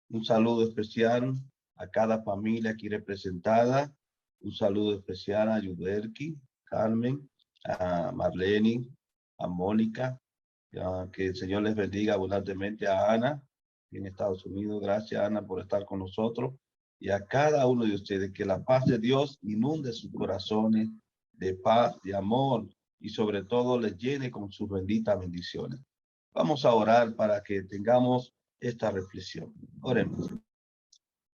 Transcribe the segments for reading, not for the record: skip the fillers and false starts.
Un saludo especial a cada familia aquí representada. Un saludo especial a Yuderki, Carmen, a Marlene, a Mónica. Que el Señor les bendiga abundantemente, a Ana en Estados Unidos. Gracias, Ana, por estar con nosotros. Y a cada uno de ustedes, que la paz de Dios inunde sus corazones de paz, de amor, y sobre todo les llene con sus benditas bendiciones. Vamos a orar para que tengamos esta reflexión. Oremos.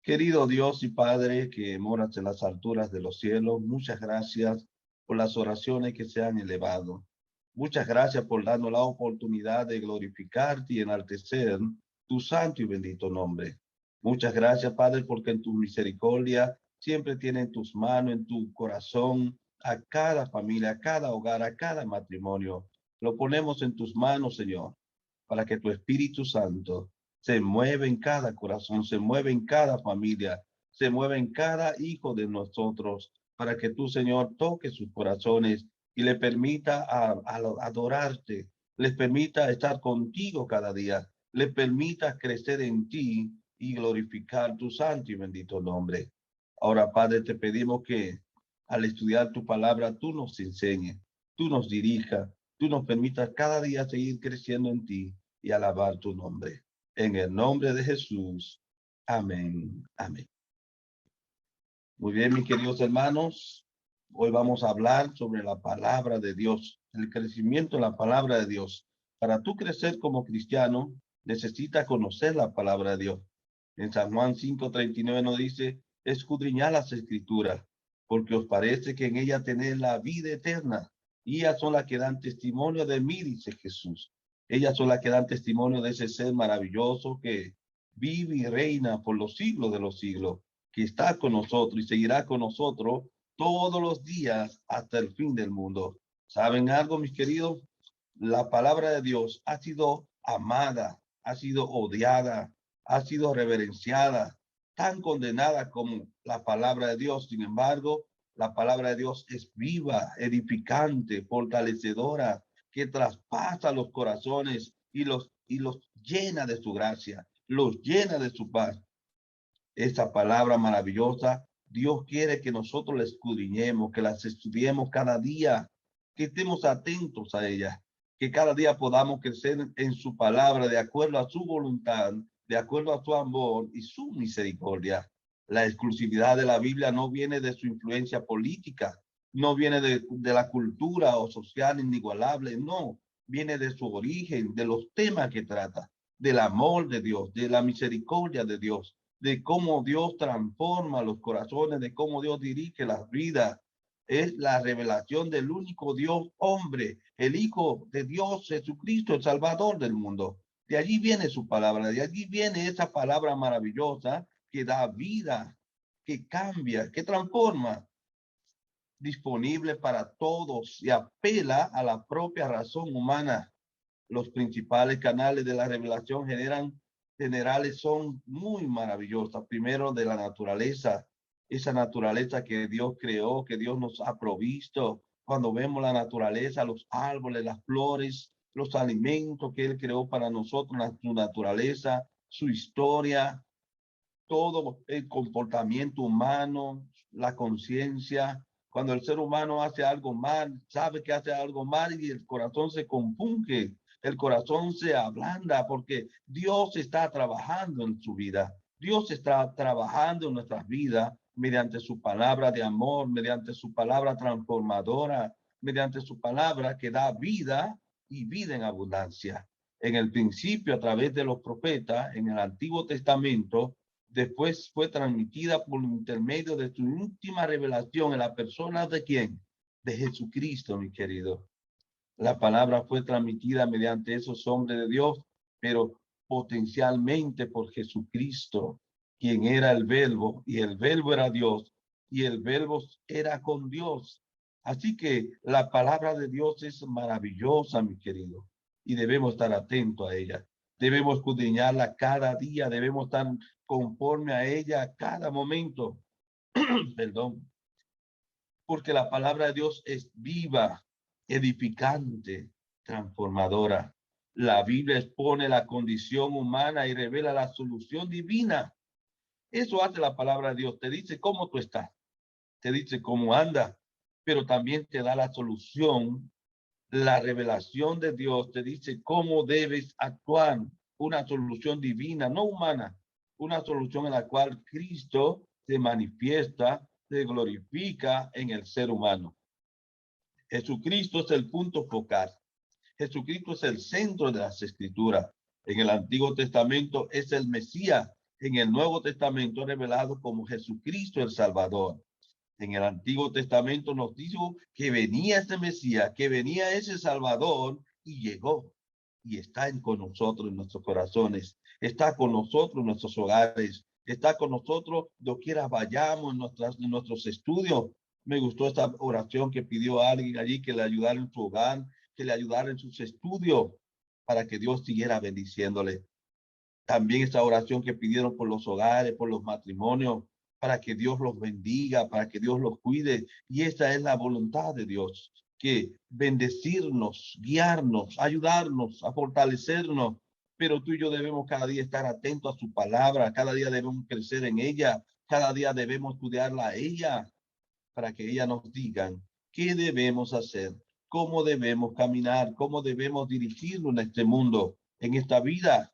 Querido Dios y Padre que moras en las alturas de los cielos, muchas gracias por las oraciones que se han elevado. Muchas gracias por darnos la oportunidad de glorificarte y enaltecer tu santo y bendito nombre. Muchas gracias, Padre, porque en tu misericordia siempre tienes en tus manos, en tu corazón, a cada familia, a cada hogar, a cada matrimonio. Lo ponemos en tus manos, Señor, para que tu Espíritu Santo se mueve en cada corazón, se mueve en cada familia, se mueve en cada hijo de nosotros, para que tú, Señor, toques sus corazones y le permita adorarte, les permita estar contigo cada día, le permita crecer en ti y glorificar tu santo y bendito nombre. Ahora, Padre, te pedimos que al estudiar tu palabra, tú nos enseñes, tú nos dirijas, tú nos permitas cada día seguir creciendo en ti y alabar tu nombre. En el nombre de Jesús. Amén. Amén. Muy bien, mis queridos hermanos. Hoy vamos a hablar sobre la palabra de Dios, el crecimiento de la palabra de Dios. Para tú crecer como cristiano, necesitas conocer la palabra de Dios. En San Juan 5:39 nos dice, escudriñad las escrituras, porque os parece que en ellas tenéis la vida eterna. Y ellas son las que dan testimonio de mí, dice Jesús. Ellas son las que dan testimonio de ese ser maravilloso que vive y reina por los siglos de los siglos, que está con nosotros y seguirá con nosotros todos los días hasta el fin del mundo. ¿Saben algo, mis queridos? La palabra de Dios ha sido amada, ha sido odiada, ha sido reverenciada, tan condenada como la palabra de Dios. Sin embargo, la palabra de Dios es viva, edificante, fortalecedora, que traspasa los corazones y los llena de su gracia, los llena de su paz. Esa palabra maravillosa, Dios quiere que nosotros la escudriñemos, que las estudiemos cada día, que estemos atentos a ella, que cada día podamos crecer en su palabra de acuerdo a su voluntad, de acuerdo a su amor y su misericordia. La exclusividad de la Biblia no viene de su influencia política, no viene de la cultura o social inigualable, no, viene de su origen, de los temas que trata, del amor de Dios, de la misericordia de Dios, de cómo Dios transforma los corazones, de cómo Dios dirige las vidas. Es la revelación del único Dios hombre, el Hijo de Dios, Jesucristo, el Salvador del mundo. De allí viene su palabra, de allí viene esa palabra maravillosa que da vida, que cambia, que transforma, disponible para todos y apela a la propia razón humana. Los principales canales de la revelación generales son muy maravillosas. Primero, de la naturaleza, esa naturaleza que Dios creó, que Dios nos ha provisto. Cuando vemos la naturaleza, los árboles, las flores, los alimentos que Él creó para nosotros, su naturaleza, su historia, todo el comportamiento humano, la conciencia. Cuando el ser humano hace algo mal, sabe que hace algo mal y el corazón se compunge, el corazón se ablanda porque Dios está trabajando en su vida. Dios está trabajando en nuestras vidas mediante su palabra de amor, mediante su palabra transformadora, mediante su palabra que da vida y vida en abundancia. En el principio, a través de los profetas, en el Antiguo Testamento, después fue transmitida por intermedio de su última revelación en la persona de quién, de Jesucristo, mi querido. La palabra fue transmitida mediante esos hombres de Dios, pero potencialmente por Jesucristo, quien era el verbo, y el verbo era Dios, y el verbo era con Dios. Así que la palabra de Dios es maravillosa, mi querido, y debemos estar atentos a ella. Debemos escudriñarla cada día, debemos estar conforme a ella a cada momento. Perdón. Porque la palabra de Dios es viva, edificante, transformadora. La Biblia expone la condición humana y revela la solución divina. Eso hace la palabra de Dios. Te dice cómo tú estás, te dice cómo andas, pero también te da la solución. La revelación de Dios te dice cómo debes actuar. Una solución divina, no humana. Una solución en la cual Cristo se manifiesta, se glorifica en el ser humano. Jesucristo es el punto focal. Jesucristo es el centro de las Escrituras. En el Antiguo Testamento es el Mesías. En el Nuevo Testamento revelado como Jesucristo el Salvador. En el Antiguo Testamento nos dijo que venía ese Mesías, que venía ese Salvador y llegó. Y está con nosotros en nuestros corazones. Está con nosotros en nuestros hogares. Está con nosotros doquiera vayamos en nuestros estudios. Me gustó esta oración que pidió alguien allí que le ayudara en su hogar, que le ayudara en sus estudios para que Dios siguiera bendiciéndole. También esta oración que pidieron por los hogares, por los matrimonios, para que Dios los bendiga, para que Dios los cuide. Y esta es la voluntad de Dios, que bendecirnos, guiarnos, ayudarnos, a fortalecernos. Pero tú y yo debemos cada día estar atentos a su palabra, cada día debemos crecer en ella, cada día debemos estudiarla a ella, para que ella nos digan qué debemos hacer, cómo debemos caminar, cómo debemos dirigirnos en este mundo, en esta vida.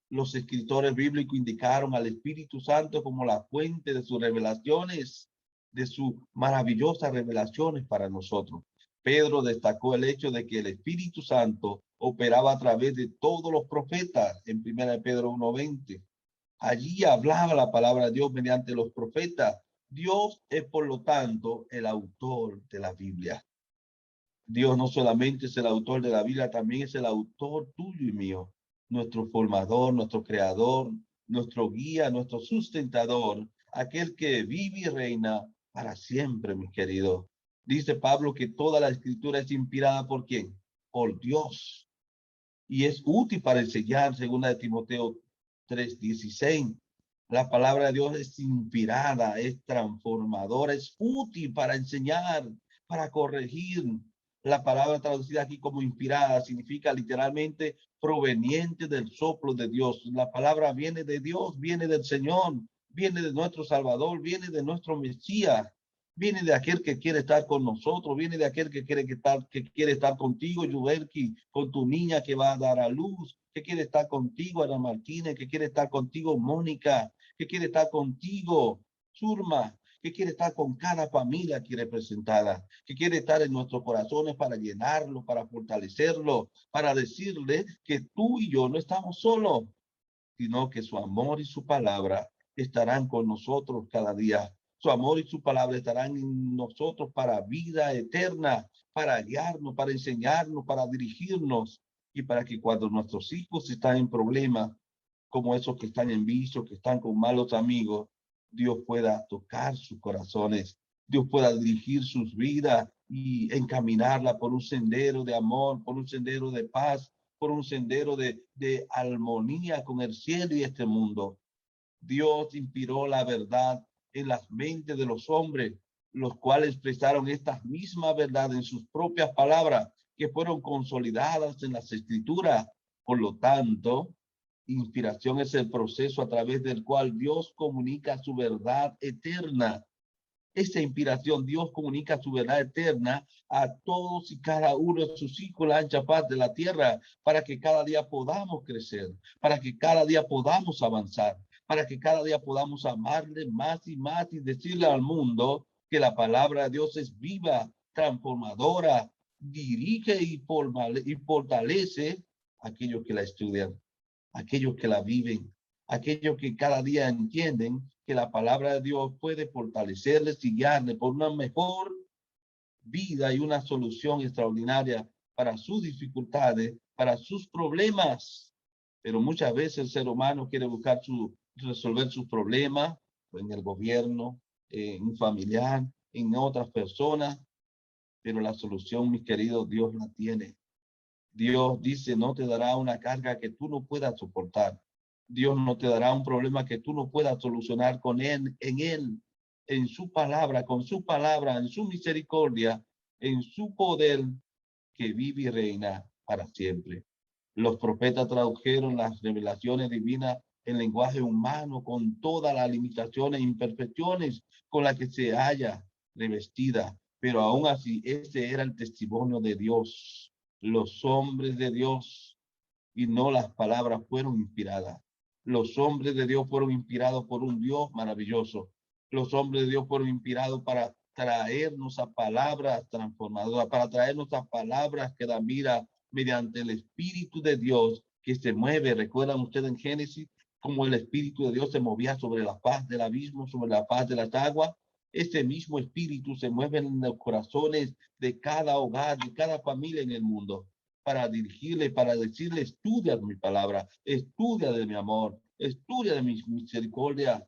Los escritores bíblicos indicaron al Espíritu Santo como la fuente de sus revelaciones, de sus maravillosas revelaciones para nosotros. Pedro destacó el hecho de que el Espíritu Santo operaba a través de todos los profetas en 1 Pedro 1:20. Allí hablaba la palabra de Dios mediante los profetas. Dios es, por lo tanto, el autor de la Biblia. Dios no solamente es el autor de la Biblia, también es el autor tuyo y mío, nuestro formador, nuestro creador, nuestro guía, nuestro sustentador, aquel que vive y reina para siempre, mis queridos. Dice Pablo que toda la escritura es inspirada ¿por quién? Por Dios. Y es útil para enseñar, según de Timoteo 3:16. La palabra de Dios es inspirada, es transformadora, es útil para enseñar, para corregir. La palabra traducida aquí como inspirada significa literalmente proveniente del soplo de Dios. La palabra viene de Dios, viene del Señor, viene de nuestro Salvador, viene de nuestro Mesías, viene de aquel que quiere estar con nosotros, viene de aquel que quiere estar contigo, Yuberki, con tu niña que va a dar a luz, que quiere estar contigo, Ana Martínez, que quiere estar contigo, Mónica, que quiere estar contigo, Surma, que quiere estar con cada familia aquí representada, que quiere estar en nuestros corazones para llenarlo, para fortalecerlo, para decirle que tú y yo no estamos solos, sino que su amor y su palabra estarán con nosotros cada día. Su amor y su palabra estarán en nosotros para vida eterna, para guiarnos, para enseñarnos, para dirigirnos y para que cuando nuestros hijos están en problemas, como esos que están en vicio, que están con malos amigos, Dios pueda tocar sus corazones, Dios pueda dirigir sus vidas y encaminarla por un sendero de amor, por un sendero de paz, por un sendero de armonía con el cielo y este mundo. Dios inspiró la verdad en las mentes de los hombres, los cuales expresaron esta misma verdad en sus propias palabras, que fueron consolidadas en las escrituras. Por lo tanto, inspiración es el proceso a través del cual Dios comunica su verdad eterna. Esa inspiración, Dios comunica su verdad eterna a todos y cada uno de sus hijos, la ancha paz de la tierra, para que cada día podamos crecer, para que cada día podamos avanzar, para que cada día podamos amarle más y decirle al mundo que la palabra de Dios es viva, transformadora, dirige y fortalece a aquellos que la estudian, aquellos que la viven, aquellos que cada día entienden que la palabra de Dios puede fortalecerles y guiarles por una mejor vida y una solución extraordinaria para sus dificultades, para sus problemas. Pero muchas veces el ser humano quiere buscar resolver sus problemas en el gobierno, en un familiar, en otras personas, pero la solución, mis queridos, Dios la tiene. Dios dice, no te dará una carga que tú no puedas soportar. Dios no te dará un problema que tú no puedas solucionar con Él, en su palabra, con su palabra, en su misericordia, en su poder. que vive y reina para siempre. Los profetas tradujeron las revelaciones divinas en lenguaje humano con todas las limitaciones e imperfecciones con las que se halla revestida, pero aún así ese era el testimonio de Dios. Los hombres de Dios y no las palabras fueron inspiradas. Los hombres de Dios fueron inspirados por un Dios maravilloso. Los hombres de Dios fueron inspirados para traernos a palabras transformadoras, para traernos a palabras que dan vida mediante el Espíritu de Dios que se mueve. ¿Recuerdan ustedes en Génesis cómo el Espíritu de Dios se movía sobre la faz del abismo, sobre la faz de las aguas? Ese mismo Espíritu se mueve en los corazones de cada hogar, de cada familia en el mundo, para dirigirle, para decirle: estudia mi palabra, estudia de mi amor, estudia de mi misericordia,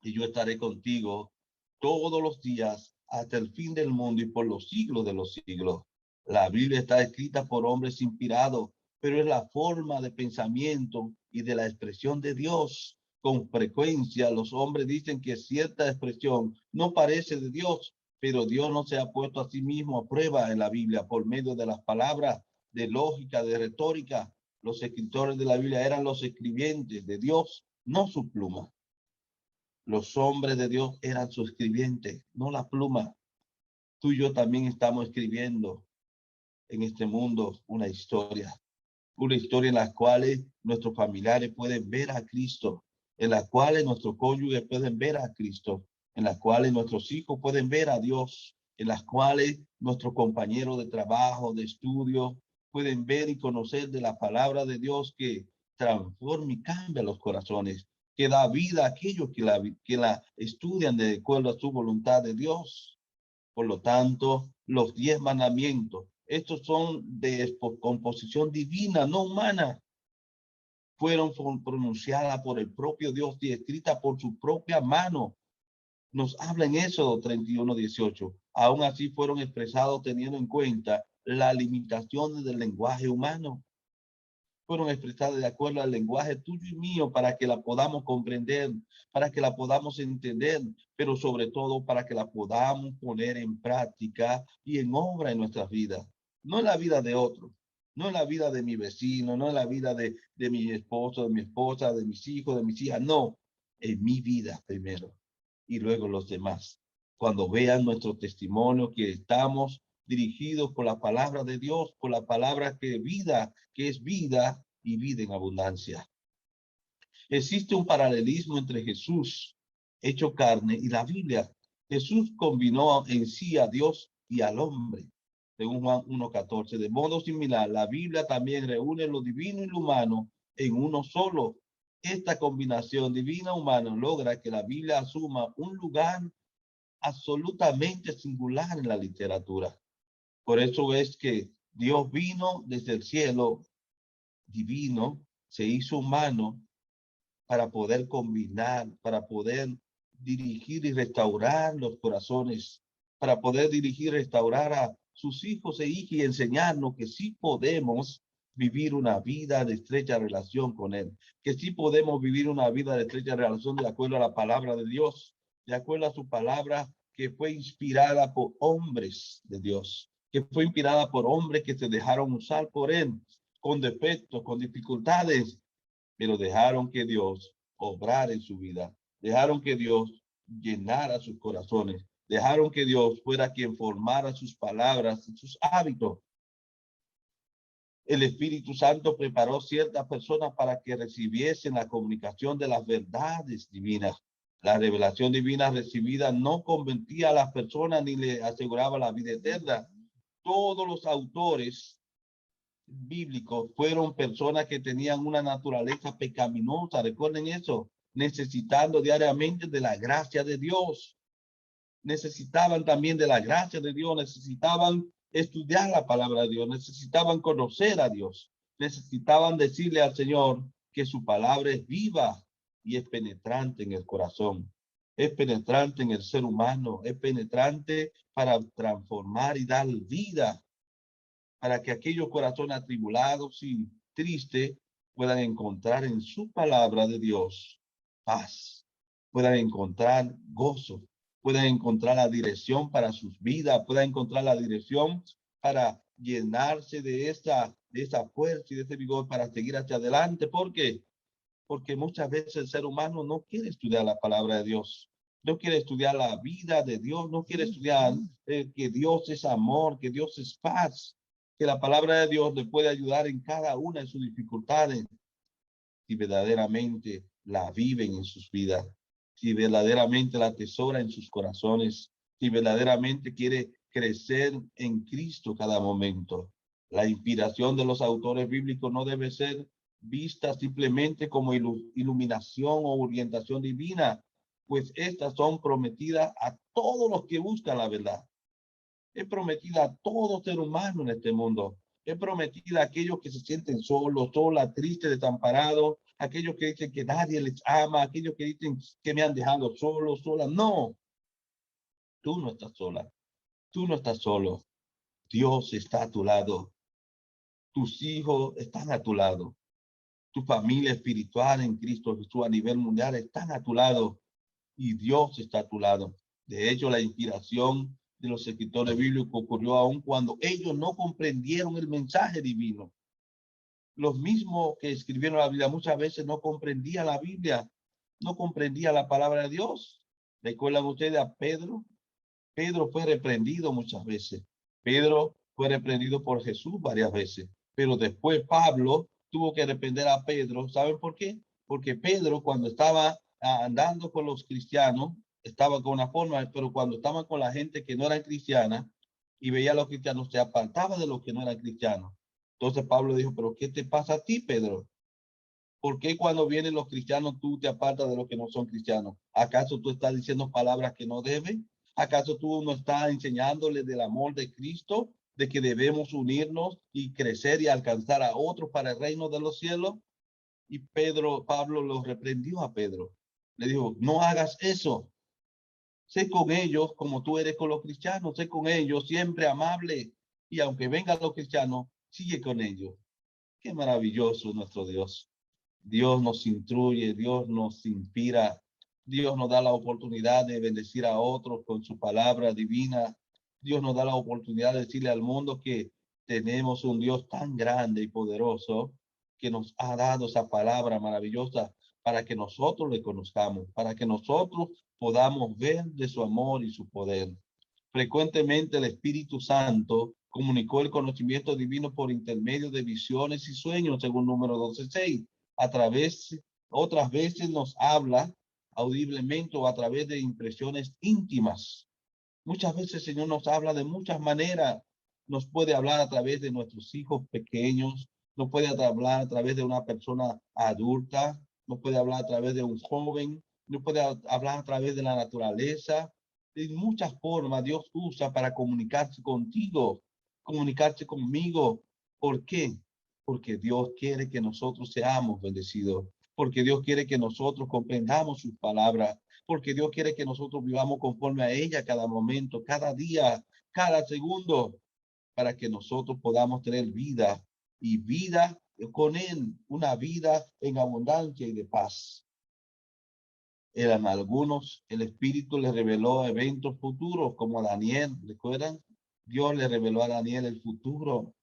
y yo estaré contigo todos los días hasta el fin del mundo y por los siglos de los siglos. La Biblia está escrita por hombres inspirados, pero es la forma de pensamiento y de la expresión de Dios. Con frecuencia los hombres dicen que cierta expresión no parece de Dios, pero Dios no se ha puesto a sí mismo a prueba en la Biblia por medio de las palabras, de lógica, de retórica. Los escritores de la Biblia eran los escribientes de Dios, no su pluma. Los hombres de Dios eran sus escribientes, no la pluma. Tú y yo también estamos escribiendo en este mundo una historia en la cual nuestros familiares pueden ver a Cristo, en la cual nuestros cónyuges pueden ver a Cristo, en la cual nuestros hijos pueden ver a Dios, en las cuales nuestros compañeros de trabajo, de estudio, pueden ver y conocer de la palabra de Dios que transforma y cambia los corazones, que da vida a aquellos que la estudian de acuerdo a su voluntad de Dios. Por lo tanto, los 10 mandamientos, estos son de composición divina, no humana, fueron pronunciadas por el propio Dios y escritas por su propia mano. Nos habla en Éxodo 31:18. Aún así fueron expresados teniendo en cuenta las limitaciones del lenguaje humano. Fueron expresadas de acuerdo al lenguaje tuyo y mío para que la podamos comprender, para que la podamos entender, pero sobre todo para que la podamos poner en práctica y en obra en nuestras vidas. No en la vida de otros, no en la vida de mi vecino, no en la vida de mi esposo, de mi esposa, de mis hijos, de mis hijas, no, en mi vida primero y luego los demás. Cuando vean nuestro testimonio que estamos dirigidos por la palabra de Dios, por la palabra que es vida y vida en abundancia. Existe un paralelismo entre Jesús, hecho carne, y la Biblia. Jesús combinó en sí a Dios y al hombre, según Juan 1:14. De modo similar, la Biblia también reúne lo divino y lo humano en uno solo. Esta combinación divina-humana logra que la Biblia asuma un lugar absolutamente singular en la literatura. Por eso es que Dios vino desde el cielo divino, se hizo humano para poder combinar, para poder dirigir y restaurar los corazones, para poder dirigir y restaurar a sus hijos e hijas y enseñarnos que sí podemos vivir una vida de estrecha relación con Él, que sí podemos vivir una vida de estrecha relación de acuerdo a la palabra de Dios, de acuerdo a su palabra que fue inspirada por hombres de Dios, que fue inspirada por hombres que se dejaron usar por Él, con defectos, con dificultades, pero dejaron que Dios obrara en su vida, dejaron que Dios llenara sus corazones, dejaron que Dios fuera quien formara sus palabras y sus hábitos. El Espíritu Santo preparó ciertas personas para que recibiesen la comunicación de las verdades divinas. La revelación divina recibida no convertía a las personas ni le aseguraba la vida eterna. Todos los autores bíblicos fueron personas que tenían una naturaleza pecaminosa, recuerden eso, necesitando diariamente de la gracia de Dios. Necesitaban también de la gracia de Dios, necesitaban estudiar la palabra de Dios, necesitaban conocer a Dios, necesitaban decirle al Señor que su palabra es viva y es penetrante en el corazón, es penetrante en el ser humano, es penetrante para transformar y dar vida, para que aquellos corazones atribulados y tristes puedan encontrar en su palabra de Dios paz, puedan encontrar gozo, puedan encontrar la dirección para sus vidas, puedan encontrar la dirección para llenarse de esa fuerza y de ese vigor para seguir hacia adelante. ¿Por qué? Porque muchas veces el ser humano no quiere estudiar la palabra de Dios, no quiere estudiar la vida de Dios, no quiere estudiar que Dios es amor, que Dios es paz, que la palabra de Dios le puede ayudar en cada una de sus dificultades si verdaderamente la viven en sus vidas, si verdaderamente la atesora en sus corazones, si verdaderamente quiere crecer en Cristo cada momento. La inspiración de los autores bíblicos no debe ser vista simplemente como iluminación o orientación divina, pues estas son prometidas a todos los que buscan la verdad. Es prometida a todo ser humano en este mundo. Es prometida a aquellos que se sienten solos, solas, tristes, desamparados, aquellos que dicen que nadie les ama, aquellos que dicen que me han dejado solo, sola. No, tú no estás sola, tú no estás solo. Dios está a tu lado. Tus hijos están a tu lado. Tu familia espiritual en Cristo Jesús a nivel mundial están a tu lado y Dios está a tu lado. De hecho, la inspiración de los escritores bíblicos ocurrió aún cuando ellos no comprendieron el mensaje divino. Los mismos que escribieron la Biblia muchas veces no comprendían la Biblia, no comprendían la palabra de Dios. ¿Recuerdan ustedes a Pedro? Pedro fue reprendido muchas veces. Pedro fue reprendido por Jesús varias veces. Pero después Pablo tuvo que reprender a Pedro. ¿Saben por qué? Porque Pedro cuando estaba andando con los cristianos, estaba con una forma, pero cuando estaba con la gente que no era cristiana y veía a los cristianos, se apartaba de los que no eran cristianos. Entonces Pablo dijo, pero ¿qué te pasa a ti, Pedro? ¿Por qué cuando vienen los cristianos tú te apartas de los que no son cristianos? ¿Acaso tú estás diciendo palabras que no debes? ¿Acaso tú no estás enseñándoles del amor de Cristo, de que debemos unirnos y crecer y alcanzar a otros para el reino de los cielos? Y Pablo lo reprendió a Pedro. Le dijo, no hagas eso. Sé con ellos como tú eres con los cristianos. Sé con ellos siempre amable. Y aunque vengan los cristianos, sigue con ellos. Qué maravilloso nuestro Dios. Dios nos instruye, Dios nos inspira, Dios nos da la oportunidad de bendecir a otros con su palabra divina. Dios nos da la oportunidad de decirle al mundo que tenemos un Dios tan grande y poderoso que nos ha dado esa palabra maravillosa para que nosotros le conozcamos, para que nosotros podamos ver de su amor y su poder. Frecuentemente el Espíritu Santo comunicó el conocimiento divino por intermedio de visiones y sueños, según número 12:6. A través, otras veces nos habla audiblemente o a través de impresiones íntimas. Muchas veces el Señor nos habla de muchas maneras. Nos puede hablar a través de nuestros hijos pequeños, nos puede hablar a través de una persona adulta, nos puede hablar a través de un joven, nos puede hablar a través de la naturaleza. De muchas formas Dios usa para comunicarse contigo, comunicarse conmigo. ¿Por qué? Porque Dios quiere que nosotros seamos bendecidos, porque Dios quiere que nosotros comprendamos sus palabras, porque Dios quiere que nosotros vivamos conforme a ella cada momento, cada día, cada segundo, para que nosotros podamos tener vida y vida con Él, una vida en abundancia y de paz. Eran algunos, el Espíritu les reveló eventos futuros como a Daniel, ¿recuerdan? Dios le reveló a Daniel el futuro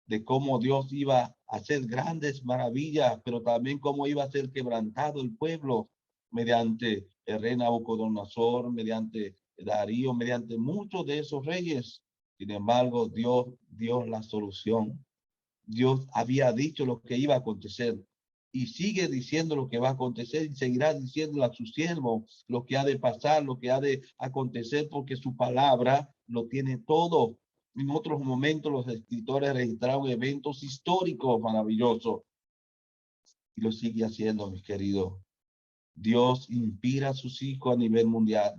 de cómo Dios iba a hacer grandes maravillas, pero también cómo iba a ser quebrantado el pueblo mediante el rey Nabucodonosor, mediante Darío, mediante muchos de esos reyes. Sin embargo, Dios dio la solución. Dios había dicho lo que iba a acontecer y sigue diciendo lo que va a acontecer y seguirá diciendo a sus siervos lo que ha de pasar, lo que ha de acontecer, porque su palabra lo tiene todo. En otros momentos los escritores registraron eventos históricos maravillosos y lo sigue haciendo, mis queridos. Dios inspira a sus hijos a nivel mundial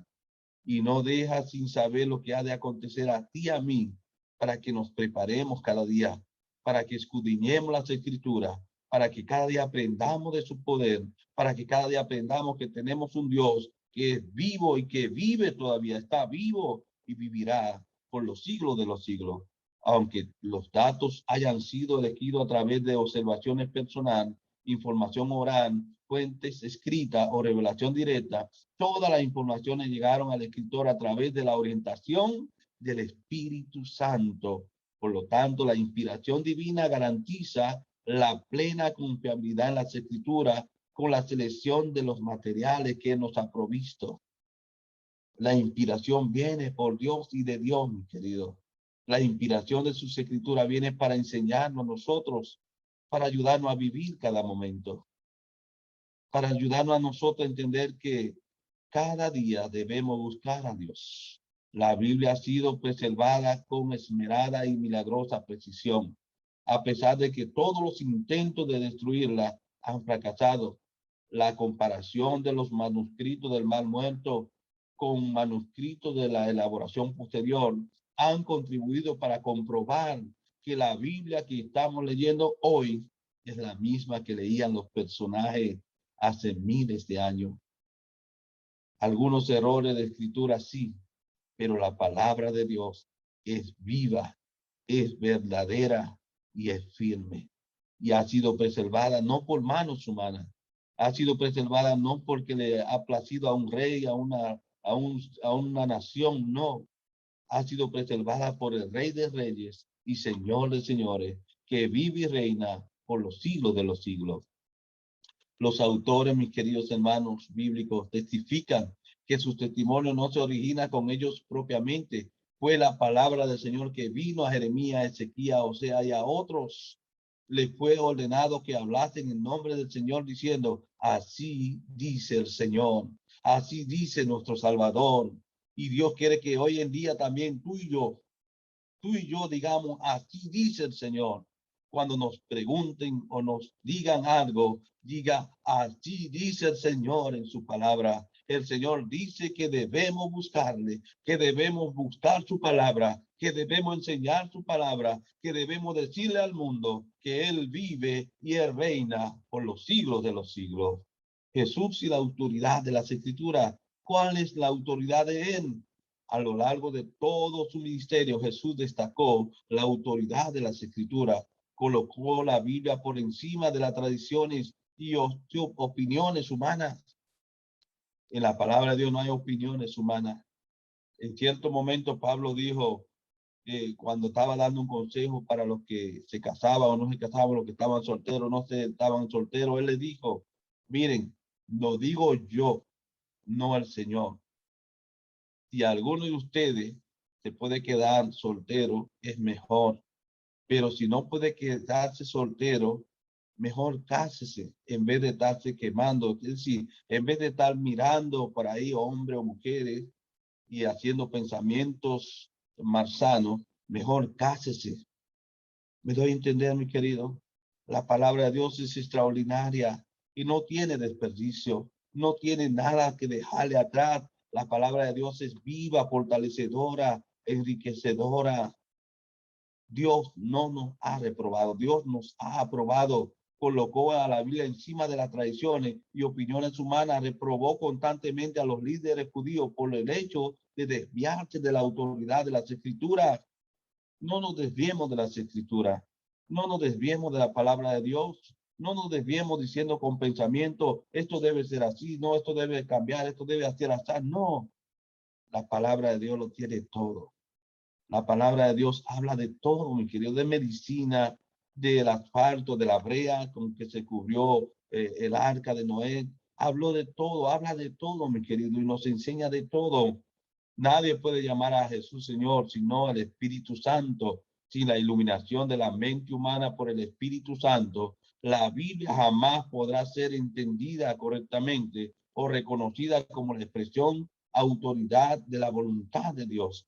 y no deja sin saber lo que ha de acontecer a ti y a mí para que nos preparemos cada día, para que escudriñemos las escrituras, para que cada día aprendamos de su poder, para que cada día aprendamos que tenemos un Dios que es vivo y que vive todavía, está vivo y vivirá por los siglos de los siglos. Aunque los datos hayan sido elegidos a través de observaciones personales, información oral, fuentes escritas o revelación directa, todas las informaciones llegaron al escritor a través de la orientación del Espíritu Santo. Por lo tanto, la inspiración divina garantiza la plena confiabilidad en las escrituras con la selección de los materiales que nos ha provisto. La inspiración viene por Dios y de Dios, mi querido. La inspiración de sus escrituras viene para enseñarnos a nosotros, para ayudarnos a vivir cada momento, para ayudarnos a nosotros a entender que cada día debemos buscar a Dios. La Biblia ha sido preservada con esmerada y milagrosa precisión, a pesar de que todos los intentos de destruirla han fracasado. La comparación de los manuscritos del Mar Muerto con manuscritos de la elaboración posterior han contribuido para comprobar que la Biblia que estamos leyendo hoy es la misma que leían los personajes hace miles de años. Algunos errores de escritura sí, pero la palabra de Dios es viva, es verdadera y es firme. Y ha sido preservada no por manos humanas, ha sido preservada no porque le ha placido a un rey, a una nación, no. Ha sido preservada por el Rey de Reyes y Señor de Señores, que vive y reina por los siglos de los siglos. Los autores, mis queridos hermanos bíblicos, testifican que su testimonio no se origina con ellos propiamente. Fue la palabra del Señor que vino a Jeremías, a Ezequías, Oseas y a otros. Les fue ordenado que hablasen en nombre del Señor diciendo, así dice el Señor, así dice nuestro Salvador. Y Dios quiere que hoy en día también tú y yo digamos, así dice el Señor. Cuando nos pregunten o nos digan algo, diga, así dice el Señor en su palabra. El Señor dice que debemos buscarle, que debemos buscar su palabra, que debemos enseñar su palabra, que debemos decirle al mundo que Él vive y Él reina por los siglos de los siglos. Jesús y la autoridad de las Escrituras. ¿Cuál es la autoridad de Él? A lo largo de todo su ministerio, Jesús destacó la autoridad de las Escrituras, colocó la Biblia por encima de las tradiciones y opiniones humanas. En la palabra de Dios no hay opiniones humanas. En cierto momento Pablo dijo, cuando estaba dando un consejo para los que se casaban o no se casaban, los que estaban solteros, no se estaban solteros, él les dijo, miren, lo digo yo, no el Señor. Si alguno de ustedes se puede quedar soltero, es mejor. Pero si no puede quedarse soltero, mejor cásese en vez de estarse quemando. Es decir, en vez de estar mirando por ahí hombres o mujeres y haciendo pensamientos malsanos, mejor cásese. ¿Me doy a entender, mi querido? La palabra de Dios es extraordinaria y no tiene desperdicio, no tiene nada que dejarle atrás. La palabra de Dios es viva, fortalecedora, enriquecedora. Dios no nos ha reprobado, Dios nos ha aprobado, colocó a la Biblia encima de las tradiciones y opiniones humanas, reprobó constantemente a los líderes judíos por el hecho de desviarse de la autoridad de las Escrituras. No nos desviemos de las Escrituras, no nos desviemos de la palabra de Dios, no nos desviemos diciendo con pensamiento, esto debe ser así, no, esto debe cambiar, esto debe hacer así. No, la palabra de Dios lo tiene todo. La palabra de Dios habla de todo, mi querido, de medicina, del asfalto, de la brea con que se cubrió el arca de Noé. Habló de todo, habla de todo, mi querido, y nos enseña de todo. Nadie puede llamar a Jesús Señor, sino el Espíritu Santo. Sin la iluminación de la mente humana por el Espíritu Santo, la Biblia jamás podrá ser entendida correctamente o reconocida como la expresión autoridad de la voluntad de Dios.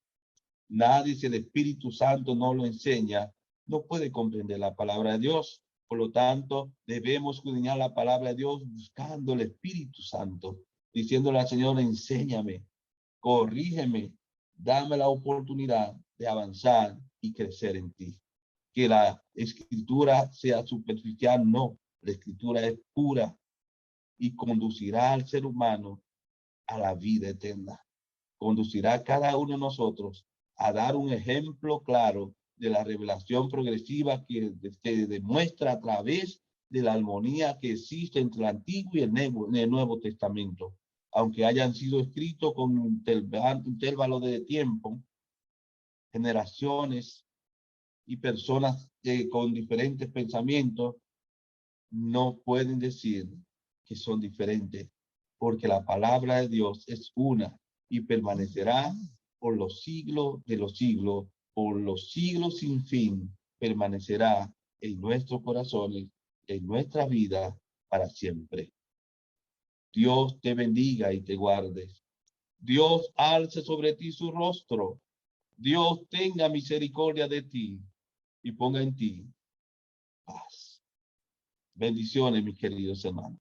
Nadie, si el Espíritu Santo no lo enseña, no puede comprender la palabra de Dios. Por lo tanto, debemos escudriñar la palabra de Dios buscando el Espíritu Santo, diciéndole al Señor, enséñame, corrígeme, dame la oportunidad de avanzar y crecer en ti. Que la escritura sea superficial, no, la escritura es pura y conducirá al ser humano a la vida eterna. Conducirá a cada uno de nosotros a dar un ejemplo claro de la revelación progresiva que se demuestra a través de la armonía que existe entre el Antiguo y el Nuevo Testamento. Aunque hayan sido escritos con intervalo de tiempo, generaciones y personas con diferentes pensamientos no pueden decir que son diferentes, porque la palabra de Dios es una y permanecerá por los siglos de los siglos, por los siglos sin fin, permanecerá en nuestros corazones, en nuestra vida para siempre. Dios te bendiga y te guarde. Dios alce sobre ti su rostro. Dios tenga misericordia de ti y ponga en ti paz. Bendiciones, mis queridos hermanos.